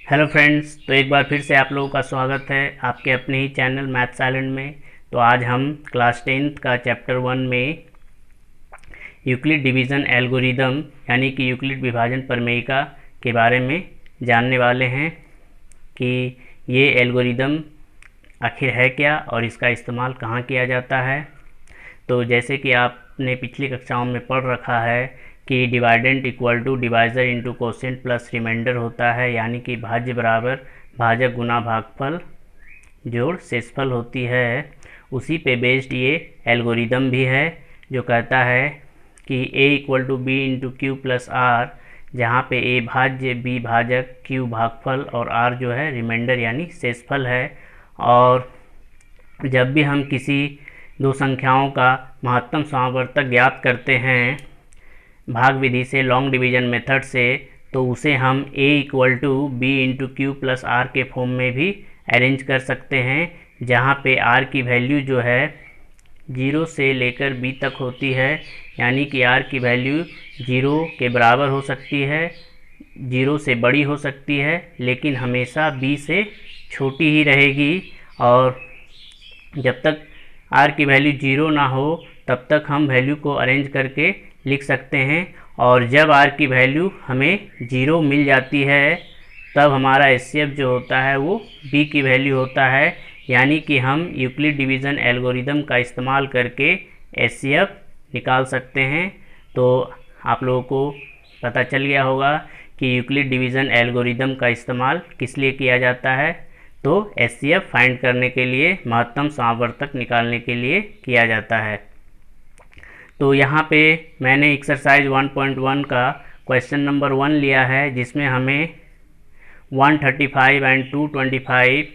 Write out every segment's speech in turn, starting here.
Hello friends, तो एक बार फिर से आप लोगों का स्वागत है आपके अपने ही चैनल मैथ्स आइलैंड में। तो आज हम क्लास 10th का चैप्टर 1 में यूक्लिड डिवीज़न एल्गोरिदम यानी कि यूक्लिड विभाजन प्रमेयिका के बारे में जानने वाले हैं कि ये एल्गोरिदम आखिर है क्या और इसका इस्तेमाल कहाँ किया जाता है। तो जैसे कि आपने पिछली कक्षाओं में पढ़ रखा है कि dividend equal to divisor into quotient plus remainder होता है, यानी कि भाज्य बराबर भाजक गुना भागफल जोड़ शेषफल होती है। उसी पे बेस्ड ये एल्गोरिदम भी है जो कहता है कि a equal to B into Q plus R, जहाँ पे a भाज्य, b भाजक, q भागफल और r जो है रिमाइंडर यानी शेषफल है। और जब भी हम किसी दो संख्याओं का महत्तम समावर्तक ज्ञात करते हैं भाग विधि से, लॉन्ग डिवीजन मेथड से, तो उसे हम a equal to B into Q plus R के फॉर्म में भी अरेंज कर सकते हैं, जहाँ पे r की वैल्यू जो है 0 से लेकर b तक होती है, यानी कि r की वैल्यू 0 के बराबर हो सकती है, 0 से बड़ी हो सकती है, लेकिन हमेशा b से छोटी ही रहेगी। और जब तक r की वैल्यू 0 ना हो तब तक हम वैल्यू को अरेंज करके लिख सकते हैं। और जब r की वैल्यू हमें 0 मिल जाती है तब हमारा HCF जो होता है वो b की वैल्यू होता है, यानी कि हम यूक्लिड डिवीज़न एल्गोरिदम का इस्तेमाल करके HCF निकाल सकते हैं। तो आप लोगों को पता चल गया होगा कि यूक्लिड डिवीज़न एल्गोरिदम का इस्तेमाल किस लिए किया जाता है। तो HCF फाइंड करने के लिए, महत्तम समावर्तक निकालने के लिए किया जाता है। तो यहाँ पे मैंने एक्सरसाइज 1.1 का क्वेश्चन नंबर 1 लिया है, जिसमें हमें 135 एंड 225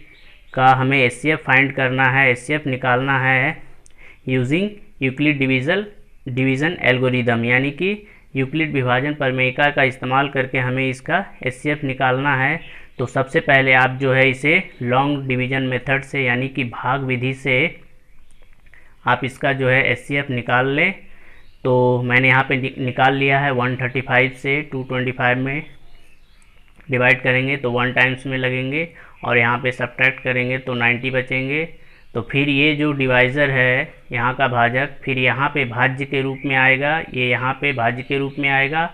का हमें HCF फाइंड करना है, HCF निकालना है यूजिंग यूक्लिड डिवीज़न एल्गोरिदम, यानी कि यूक्लिड विभाजन प्रमेयिका का इस्तेमाल करके हमें इसका HCF निकालना है। तो सबसे पहले आप जो है इसे लॉन्ग डिवीज़न मेथड से, यानी कि भाग विधि से आप इसका जो है HCF निकाल लें। तो मैंने यहाँ पे निकाल लिया है। 135 से 225 में डिवाइड करेंगे तो 1 टाइम्स में लगेंगे, और यहाँ पे सब्ट्रैक्ट करेंगे तो 90 बचेंगे। तो फिर ये जो डिवाइज़र है यहाँ का भाजक फिर यहाँ पे भाज्य के रूप में आएगा, ये यहाँ पे भाज्य के रूप में आएगा,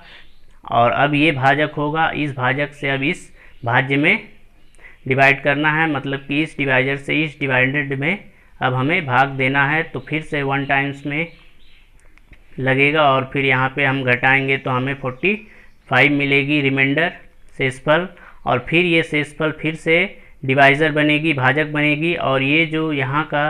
और अब ये भाजक होगा, इस भाजक से अब इस भाज्य में डिवाइड करना है, मतलब कि इस डिवाइज़र से इस डिवाइडेड में अब हमें भाग देना है। तो फिर से 1 टाइम्स में लगेगा, और फिर यहाँ पे हम घटाएंगे तो हमें 45 मिलेगी रिमाइंडर शेषफल। और फिर ये शेषफल फिर से डिवाइज़र बनेगी, भाजक बनेगी, और ये जो यहाँ का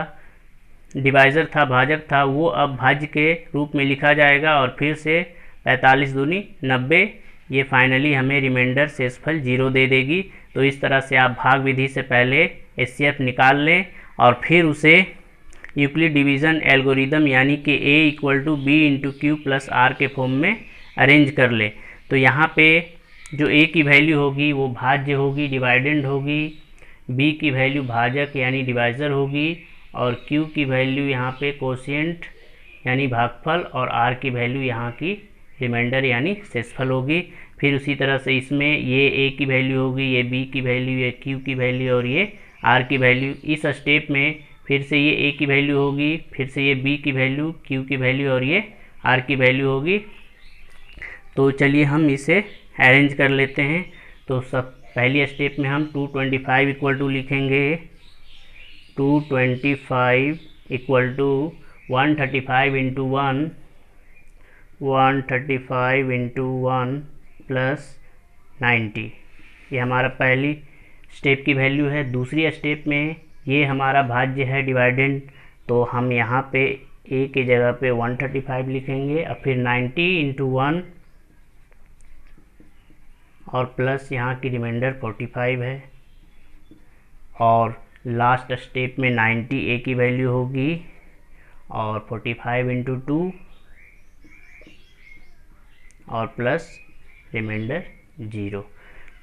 डिवाइज़र था, भाजक था, वो अब भाज्य के रूप में लिखा जाएगा, और फिर से 45 दूनी 90, ये फाइनली हमें रिमाइंडर शेषफल 0 दे देगी। तो इस तरह से आप भाग विधि से पहले HCF निकाल लें और फिर उसे यूक्लिड डिवीज़न एल्गोरिदम यानी कि a equal to B into Q plus R के फॉर्म में अरेंज कर ले। तो यहाँ पे जो a की वैल्यू होगी वो भाज्य होगी, डिवाइडेंड होगी, b की वैल्यू भाजक यानी डिवाइज़र होगी, और q की वैल्यू यहाँ पे कोशिएंट यानी भागफल, और r की वैल्यू यहाँ की रिमाइंडर यानी शेषफल होगी। फिर उसी तरह से इसमें ये a की वैल्यू होगी, ये b की वैल्यू, ये q की वैल्यू और ये r की वैल्यू। इस स्टेप में फिर से ये a की वैल्यू होगी, फिर से ये b की वैल्यू, q की वैल्यू और ये r की वैल्यू होगी। तो चलिए हम इसे अरेंज कर लेते हैं। तो सब पहली स्टेप में हम 225 इक्वल टू लिखेंगे, 225 equal to 135 into 1, 135 into 1 plus 90, ये हमारा पहली स्टेप की वैल्यू है। दूसरी स्टेप में ये हमारा भाज्य है डिवाइडेंड, तो हम यहाँ पे a की जगह पे 135 लिखेंगे, और फिर 90 इंटू 1 और प्लस यहाँ की रिमाइंडर 45 है, और लास्ट स्टेप में 90 a की वैल्यू होगी, और 45 इंटू 2 और प्लस रिमाइंडर 0।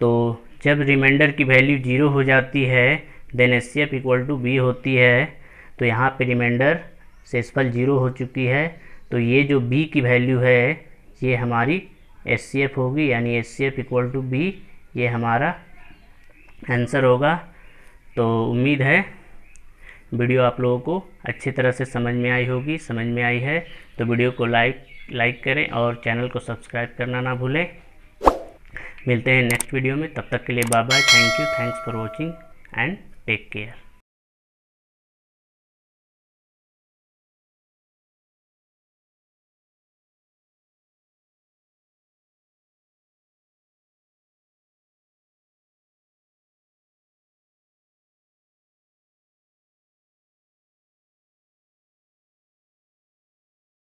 तो जब रिमाइंडर की वैल्यू 0 हो जाती है then HCF equal to b होती है। तो यहाँ पे रिमाइंडर शेषफल 0 हो चुकी है, तो ये जो b की वैल्यू है ये हमारी HCF होगी, यानी HCF इक्वल टू b, ये हमारा आंसर होगा। तो उम्मीद है वीडियो आप लोगों को अच्छी तरह से समझ में आई होगी। समझ में आई है तो वीडियो को लाइक करें और चैनल को सब्सक्राइब करना ना भूलें। मिलते हैं नेक्स्ट वीडियो में, तब तक के लिए bye bye. Thank you, thanks for watching and take care.